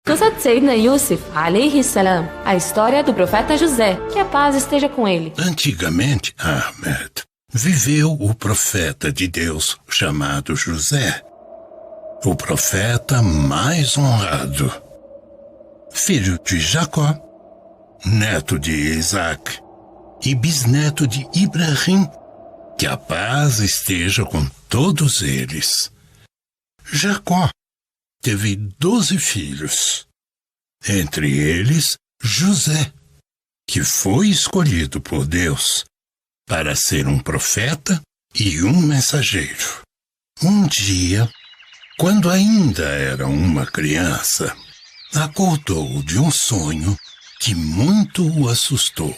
Qissat Sayyidina Yusuf, alayhi salam, a história do profeta José, que a paz esteja com ele. Antigamente, Ahmed, viveu o profeta de Deus chamado José, o profeta mais honrado, filho de Jacó, neto de Isaac e bisneto de Ibrahim, que a paz esteja com todos eles. Jacó teve 12 filhos, entre eles José, que foi escolhido por Deus para ser um profeta e um mensageiro. Um dia, quando ainda era uma criança, acordou de um sonho que muito o assustou.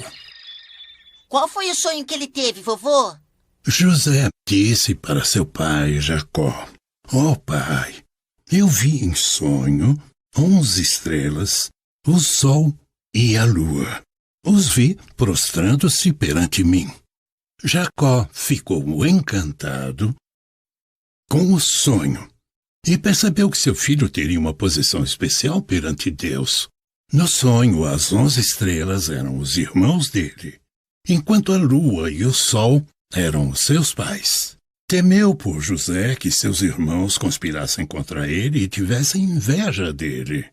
Qual foi o sonho que ele teve, vovô? José disse para seu pai Jacó: "Ó pai, eu vi em sonho 11 estrelas, o sol e a lua. Os vi prostrando-se perante mim." Jacó ficou encantado com o sonho e percebeu que seu filho teria uma posição especial perante Deus. No sonho, as 11 estrelas eram os irmãos dele, enquanto a lua e o sol eram os seus pais. Temeu por José que seus irmãos conspirassem contra ele e tivessem inveja dele.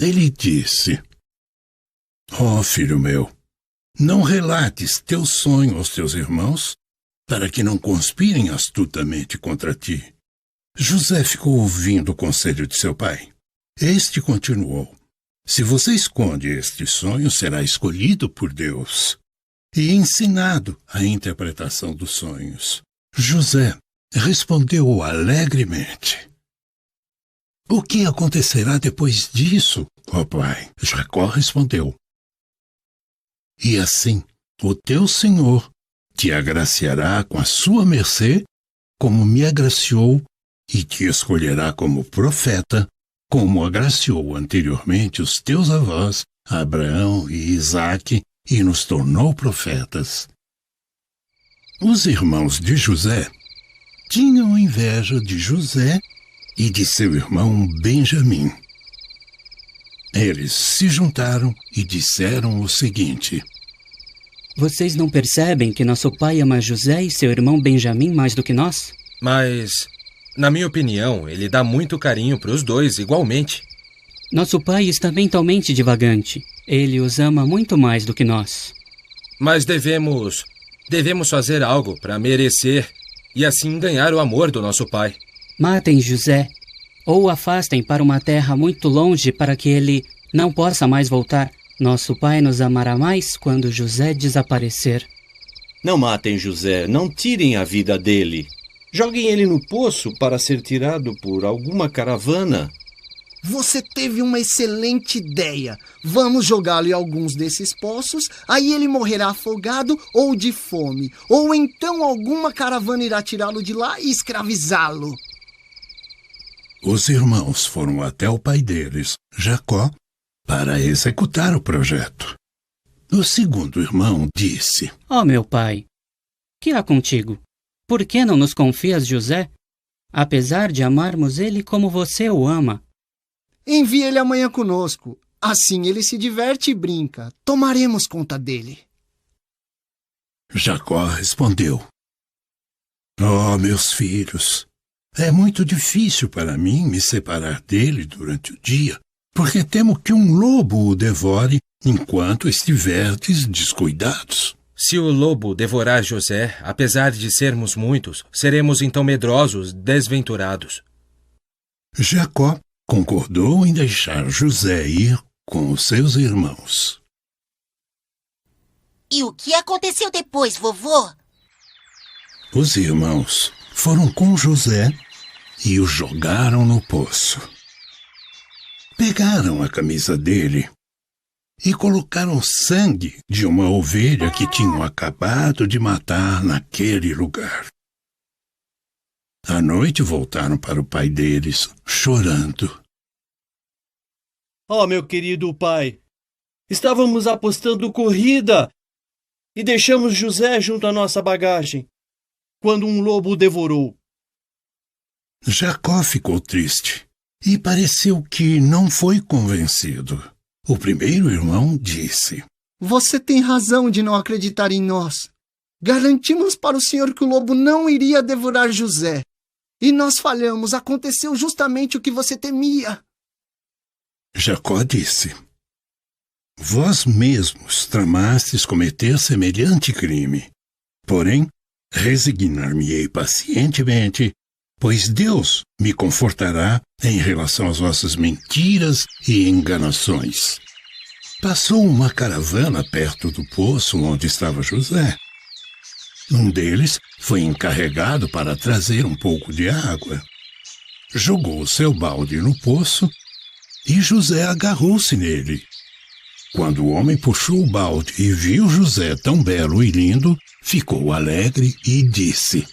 Ele disse: "Ó filho meu, não relates teu sonho aos teus irmãos, para que não conspirem astutamente contra ti." José ficou ouvindo o conselho de seu pai. Este continuou: "Se você esconde este sonho, será escolhido por Deus e ensinado a interpretação dos sonhos." José respondeu alegremente: "O que acontecerá depois disso, ó pai?" Jacó respondeu: "E assim o teu Senhor te agraciará com a sua mercê, como me agraciou, e te escolherá como profeta, como agraciou anteriormente os teus avós, Abraão e Isaque, e nos tornou profetas." Os irmãos de José tinham inveja de José e de seu irmão Benjamim. Eles se juntaram e disseram o seguinte: "Vocês não percebem que nosso pai ama José e seu irmão Benjamim mais do que nós?" Mas, na minha opinião, ele dá muito carinho para os dois igualmente. "Nosso pai está mentalmente divagante. Ele os ama muito mais do que nós." Mas devemos fazer algo para merecer e assim ganhar o amor do nosso pai. "Matem José, ou o afastem para uma terra muito longe para que ele não possa mais voltar. Nosso pai nos amará mais quando José desaparecer." "Não matem José, não tirem a vida dele. Joguem ele no poço para ser tirado por alguma caravana." "Você teve uma excelente ideia. Vamos jogá-lo em alguns desses poços, aí ele morrerá afogado ou de fome. Ou então alguma caravana irá tirá-lo de lá e escravizá-lo." Os irmãos foram até o pai deles, Jacó, para executar o projeto. O segundo irmão disse: "Ó meu pai, que há contigo? Por que não nos confias José? Apesar de amarmos ele como você o ama." "Envie ele amanhã conosco. Assim ele se diverte e brinca. Tomaremos conta dele." Jacó respondeu: "Ó meus filhos, é muito difícil para mim me separar dele durante o dia, porque temo que um lobo o devore enquanto estiverdes descuidados." Se o lobo devorar José, apesar de sermos muitos, seremos então medrosos, desventurados. Jacó concordou em deixar José ir com os seus irmãos. E o que aconteceu depois, vovô? Os irmãos foram com José e o jogaram no poço. Pegaram a camisa dele e colocaram sangue de uma ovelha que tinham acabado de matar naquele lugar. À noite voltaram para o pai deles, chorando. "Ó meu querido pai, estávamos apostando corrida e deixamos José junto à nossa bagagem, quando um lobo o devorou." Jacó ficou triste e pareceu que não foi convencido. O primeiro irmão disse: Você tem razão de não acreditar em nós. Garantimos para o senhor que o lobo não iria devorar José. E nós falhamos. Aconteceu justamente o que você temia. Jacó disse: Vós mesmos tramastes cometer semelhante crime. Porém, resignar-me-ei pacientemente, pois Deus me confortará em relação às vossas mentiras e enganações. Passou uma caravana perto do poço onde estava José. Um deles foi encarregado para trazer um pouco de água. Jogou o seu balde no poço e José agarrou-se nele. Quando o homem puxou o balde e viu José tão belo e lindo, ficou alegre e disse: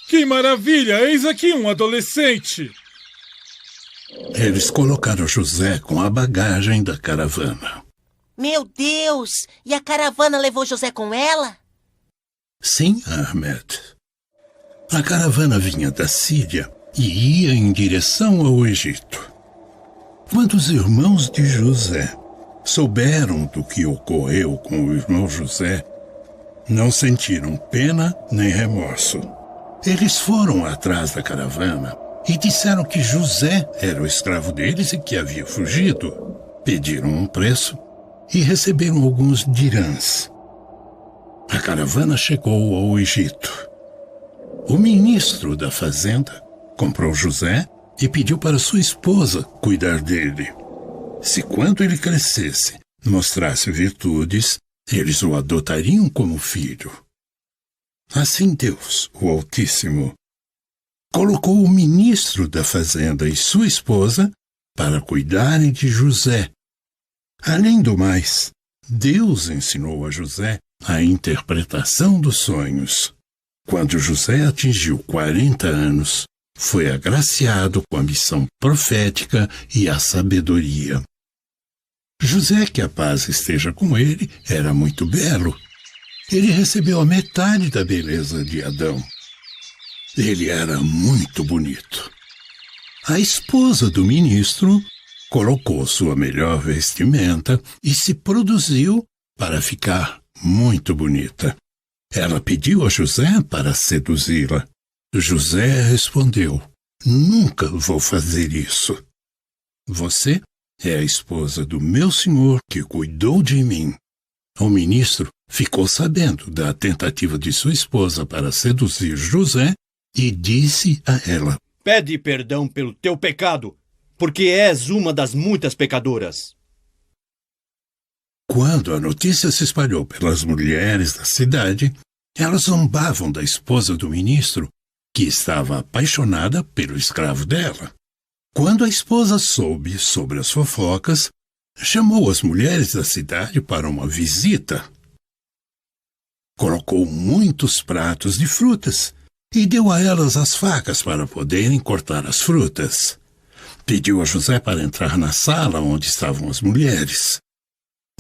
Que maravilha! Eis aqui um adolescente! Eles colocaram José com a bagagem da caravana. Meu Deus! E a caravana levou José com ela? Sim, Ahmed. A caravana vinha da Síria e ia em direção ao Egito. Quando os irmãos de José souberam do que ocorreu com o irmão José, não sentiram pena nem remorso. Eles foram atrás da caravana e disseram que José era o escravo deles e que havia fugido. Pediram um preço e receberam alguns dirhams. A caravana chegou ao Egito. O ministro da fazenda comprou José e pediu para sua esposa cuidar dele. Se quando ele crescesse, mostrasse virtudes, eles o adotariam como filho. Assim Deus, o Altíssimo, colocou o ministro da fazenda e sua esposa para cuidarem de José. Além do mais, Deus ensinou a José a interpretação dos sonhos. Quando José atingiu 40 anos, foi agraciado com a missão profética e a sabedoria. José, que a paz esteja com ele, era muito belo. Ele recebeu a metade da beleza de Adão. Ele era muito bonito. A esposa do ministro colocou sua melhor vestimenta e se produziu para ficar muito bonita. Ela pediu a José para seduzi-la. José respondeu: Nunca vou fazer isso. Você é a esposa do meu senhor que cuidou de mim. O ministro ficou sabendo da tentativa de sua esposa para seduzir José e disse a ela: Pede perdão pelo teu pecado, porque és uma das muitas pecadoras. Quando a notícia se espalhou pelas mulheres da cidade, elas zombavam da esposa do ministro, que estava apaixonada pelo escravo dela. Quando a esposa soube sobre as fofocas, chamou as mulheres da cidade para uma visita. Colocou muitos pratos de frutas e deu a elas as facas para poderem cortar as frutas. Pediu a José para entrar na sala onde estavam as mulheres.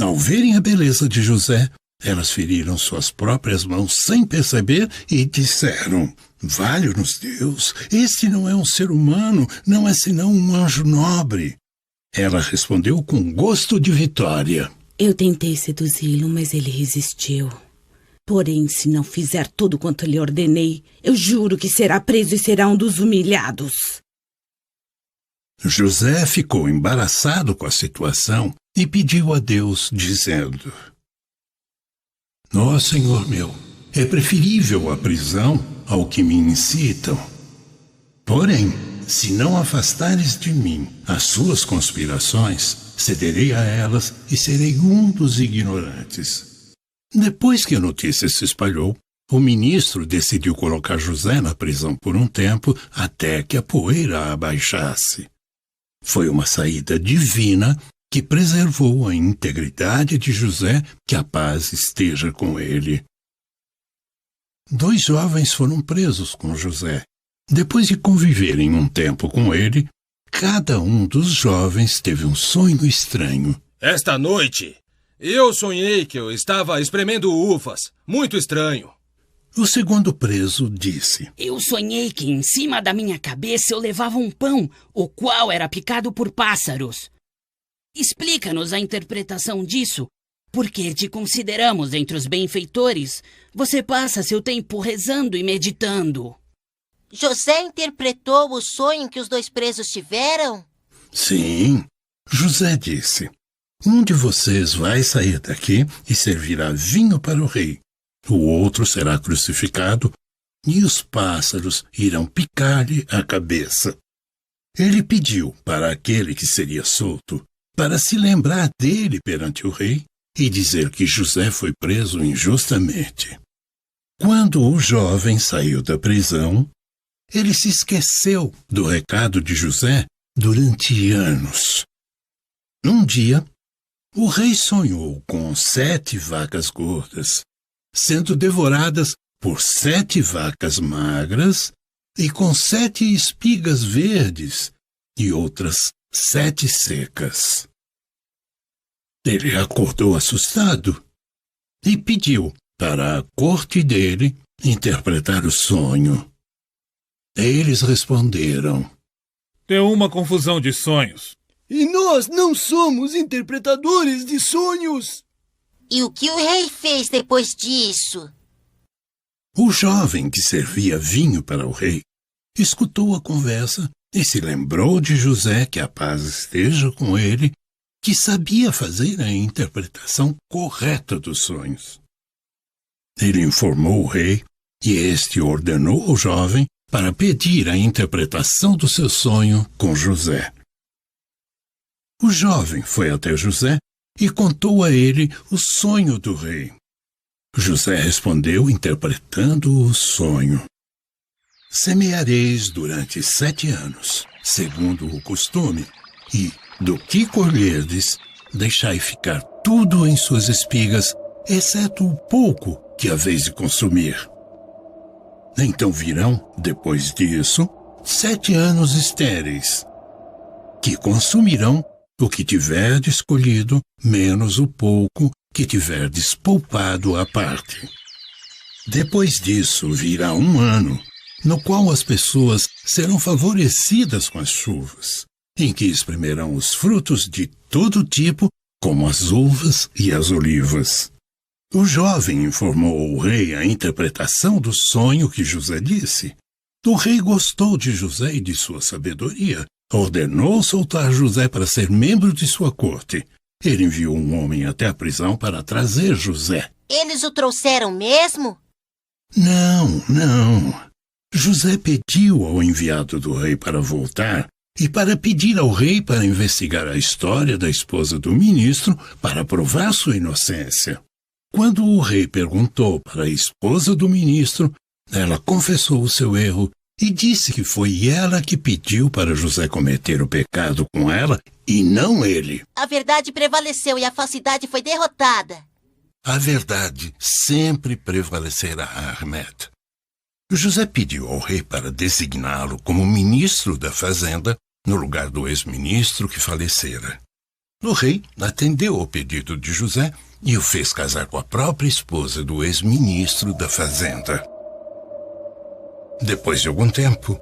Ao verem a beleza de José, elas feriram suas próprias mãos sem perceber e disseram: Valha-nos Deus, este não é um ser humano, não é senão um anjo nobre. Ela respondeu com gosto de vitória: Eu tentei seduzi-lo, mas ele resistiu. Porém, se não fizer tudo quanto lhe ordenei, eu juro que será preso e será um dos humilhados. José ficou embaraçado com a situação e pediu a Deus, dizendo: Ó Senhor meu, é preferível a prisão ao que me incitam. Porém, se não afastares de mim as suas conspirações, cederei a elas e serei um dos ignorantes. Depois que a notícia se espalhou, o ministro decidiu colocar José na prisão por um tempo até que a poeira abaixasse. Foi uma saída divina que preservou a integridade de José, que a paz esteja com ele. 2 jovens foram presos com José. Depois de conviverem um tempo com ele, cada um dos jovens teve um sonho estranho. Esta noite, eu sonhei que eu estava espremendo uvas. Muito estranho. O segundo preso disse: Eu sonhei que em cima da minha cabeça eu levava um pão, o qual era picado por pássaros. Explica-nos a interpretação disso, porque te consideramos entre os benfeitores. Você passa seu tempo rezando e meditando. José interpretou o sonho que os dois presos tiveram? Sim. José disse: um de vocês vai sair daqui e servirá vinho para o rei. O outro será crucificado e os pássaros irão picar-lhe a cabeça. Ele pediu para aquele que seria solto para se lembrar dele perante o rei e dizer que José foi preso injustamente. Quando o jovem saiu da prisão, ele se esqueceu do recado de José durante anos. Um dia, o rei sonhou com 7 vacas gordas, sendo devoradas por 7 vacas magras e com 7 espigas verdes e outras 7 secas. Ele acordou assustado e pediu para a corte dele interpretar o sonho. Eles responderam: Deu uma confusão de sonhos. E nós não somos interpretadores de sonhos. E o que o rei fez depois disso? O jovem que servia vinho para o rei escutou a conversa e se lembrou de José, que a paz esteja com ele, que sabia fazer a interpretação correta dos sonhos. Ele informou o rei e este ordenou ao jovem para pedir a interpretação do seu sonho com José. O jovem foi até José e contou a ele o sonho do rei. José respondeu interpretando o sonho: Semeareis durante 7 anos, segundo o costume, e, do que colherdes, deixai ficar tudo em suas espigas, exceto o pouco que haveis de consumir. Então virão, depois disso, 7 anos estéreis, que consumirão o que tiverdes colhido, menos o pouco que tiverdes poupado à parte. Depois disso virá um ano, no qual as pessoas serão favorecidas com as chuvas, em que espremerão os frutos de todo tipo, como as uvas e as olivas. O jovem informou ao rei a interpretação do sonho que José disse. O rei gostou de José e de sua sabedoria. Ordenou soltar José para ser membro de sua corte. Ele enviou um homem até a prisão para trazer José. Eles o trouxeram mesmo? Não. José pediu ao enviado do rei para voltar e para pedir ao rei para investigar a história da esposa do ministro para provar sua inocência. Quando o rei perguntou para a esposa do ministro, ela confessou o seu erro e disse que foi ela que pediu para José cometer o pecado com ela e não ele. A verdade prevaleceu e a falsidade foi derrotada. A verdade sempre prevalecerá, Ahmed. José pediu ao rei para designá-lo como ministro da fazenda no lugar do ex-ministro que falecera. O rei atendeu ao pedido de José e o fez casar com a própria esposa do ex-ministro da fazenda. Depois de algum tempo,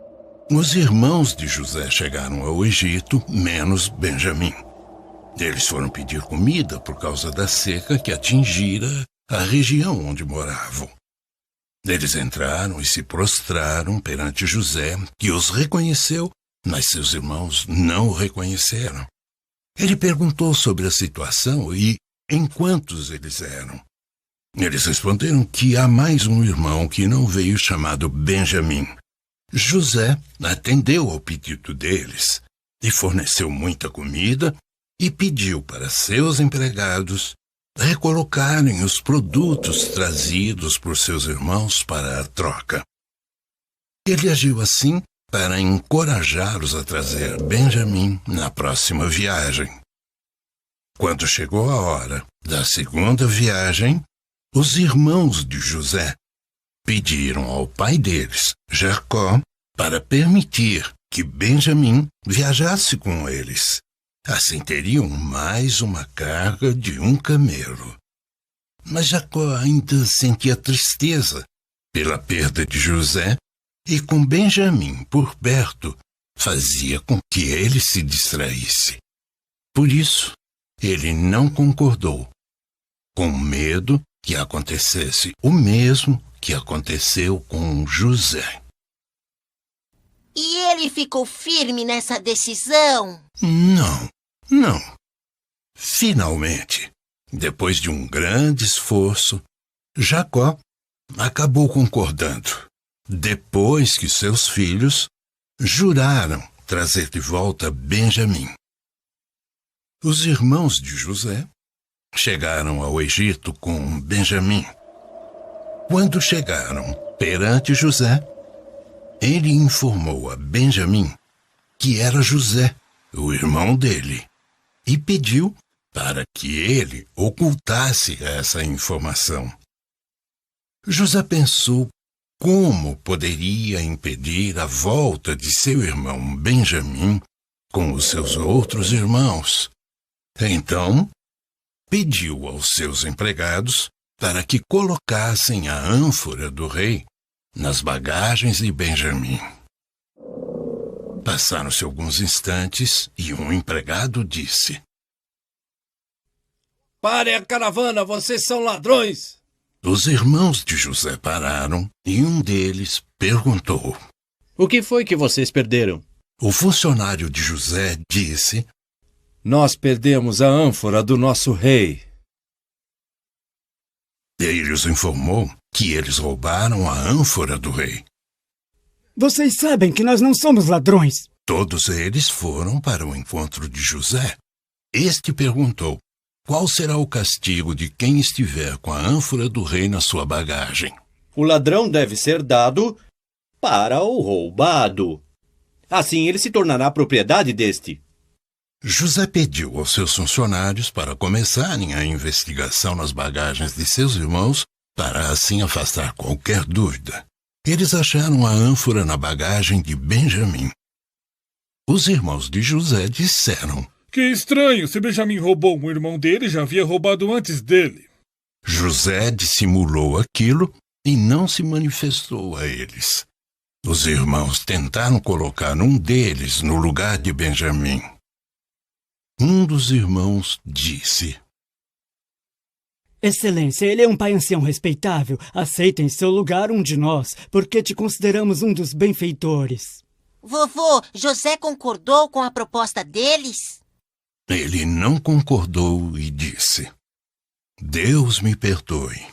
os irmãos de José chegaram ao Egito, menos Benjamim. Eles foram pedir comida por causa da seca que atingira a região onde moravam. Eles entraram e se prostraram perante José, que os reconheceu, mas seus irmãos não o reconheceram. Ele perguntou sobre a situação e em quantos eles eram. Eles responderam que há mais um irmão que não veio, chamado Benjamim. José atendeu ao pedido deles e forneceu muita comida e pediu para seus empregados recolocarem os produtos trazidos por seus irmãos para a troca. Ele agiu assim para encorajá-los a trazer Benjamim na próxima viagem. Quando chegou a hora da segunda viagem, os irmãos de José pediram ao pai deles, Jacó, para permitir que Benjamim viajasse com eles. Assim teriam mais uma carga de um camelo. Mas Jacó ainda sentia tristeza pela perda de José, e com Benjamim por perto, fazia com que ele se distraísse. Por isso, ele não concordou, com medo que acontecesse o mesmo que aconteceu com José. E ele ficou firme nessa decisão? Não. Finalmente, depois de um grande esforço, Jacó acabou concordando, depois que seus filhos juraram trazer de volta Benjamim. Os irmãos de José chegaram ao Egito com Benjamim. Quando chegaram perante José, ele informou a Benjamim que era José, o irmão dele, e pediu para que ele ocultasse essa informação. José pensou como poderia impedir a volta de seu irmão Benjamim com os seus outros irmãos. Então, pediu aos seus empregados para que colocassem a ânfora do rei nas bagagens de Benjamim. Passaram-se alguns instantes e um empregado disse: "Pare a caravana, vocês são ladrões!" Os irmãos de José pararam e um deles perguntou: "O que foi que vocês perderam?" O funcionário de José disse: "Nós perdemos a ânfora do nosso rei." Ele os informou que eles roubaram a ânfora do rei. Vocês sabem que nós não somos ladrões. Todos eles foram para o encontro de José. Este perguntou: qual será o castigo de quem estiver com a ânfora do rei na sua bagagem? O ladrão deve ser dado para o roubado. Assim ele se tornará propriedade deste. José pediu aos seus funcionários para começarem a investigação nas bagagens de seus irmãos, para assim afastar qualquer dúvida. Eles acharam a ânfora na bagagem de Benjamim. Os irmãos de José disseram: "Que estranho, se Benjamim roubou um irmão dele, já havia roubado antes dele." José dissimulou aquilo e não se manifestou a eles. Os irmãos tentaram colocar um deles no lugar de Benjamim. Um dos irmãos disse: Excelência, ele é um pai ancião respeitável. Aceita em seu lugar um de nós, porque te consideramos um dos benfeitores. Vovô, José concordou com a proposta deles? Ele não concordou e disse: Deus me perdoe.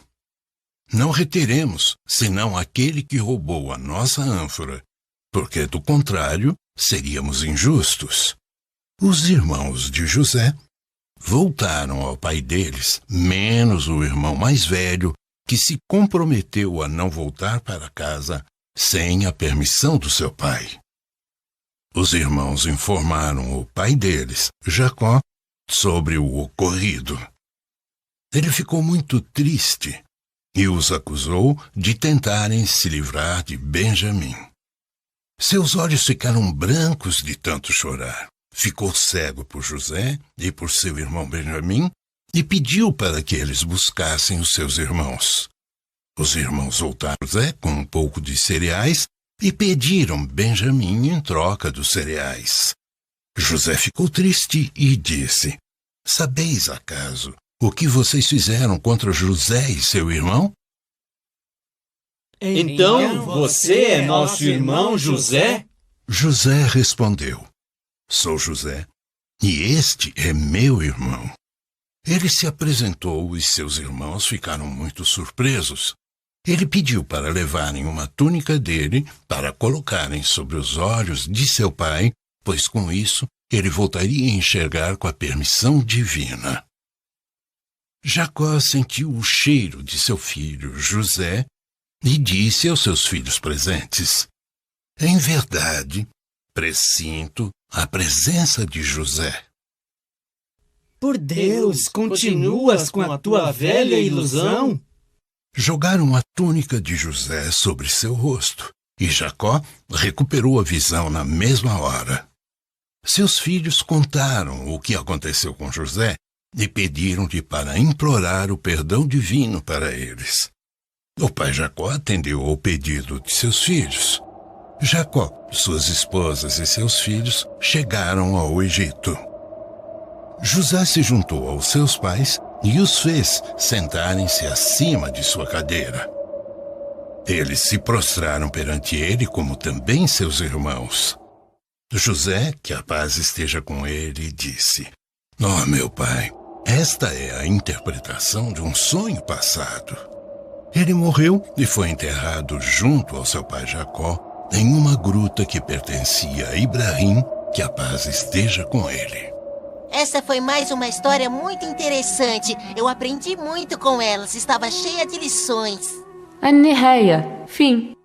Não reteremos, senão aquele que roubou a nossa ânfora, porque, do contrário, seríamos injustos. Os irmãos de José voltaram ao pai deles, menos o irmão mais velho, que se comprometeu a não voltar para casa sem a permissão do seu pai. Os irmãos informaram o pai deles, Jacó, sobre o ocorrido. Ele ficou muito triste e os acusou de tentarem se livrar de Benjamim. Seus olhos ficaram brancos de tanto chorar. Ficou cego por José e por seu irmão Benjamim e pediu para que eles buscassem os seus irmãos. Os irmãos voltaram a José com um pouco de cereais e pediram Benjamim em troca dos cereais. José ficou triste e disse: Sabeis, acaso, o que vocês fizeram contra José e seu irmão? Então você é nosso irmão José? José respondeu: Sou José, e este é meu irmão. Ele se apresentou e seus irmãos ficaram muito surpresos. Ele pediu para levarem uma túnica dele para colocarem sobre os olhos de seu pai, pois com isso ele voltaria a enxergar com a permissão divina. Jacó sentiu o cheiro de seu filho José e disse aos seus filhos presentes: Em verdade, pressinto a presença de José. Por Deus, continuas com a tua velha ilusão? Jogaram a túnica de José sobre seu rosto, e Jacó recuperou a visão na mesma hora. Seus filhos contaram o que aconteceu com José e pediram-lhe para implorar o perdão divino para eles. O pai Jacó atendeu ao pedido de seus filhos. Jacó, suas esposas e seus filhos chegaram ao Egito. José se juntou aos seus pais e os fez sentarem-se acima de sua cadeira. Eles se prostraram perante ele, como também seus irmãos. José, que a paz esteja com ele, disse: "Ó, meu pai, esta é a interpretação de um sonho passado." Ele morreu e foi enterrado junto ao seu pai Jacó, em uma gruta que pertencia a Ibrahim, que a paz esteja com ele. Essa foi mais uma história muito interessante. Eu aprendi muito com elas. Estava cheia de lições. النهاية. Fim.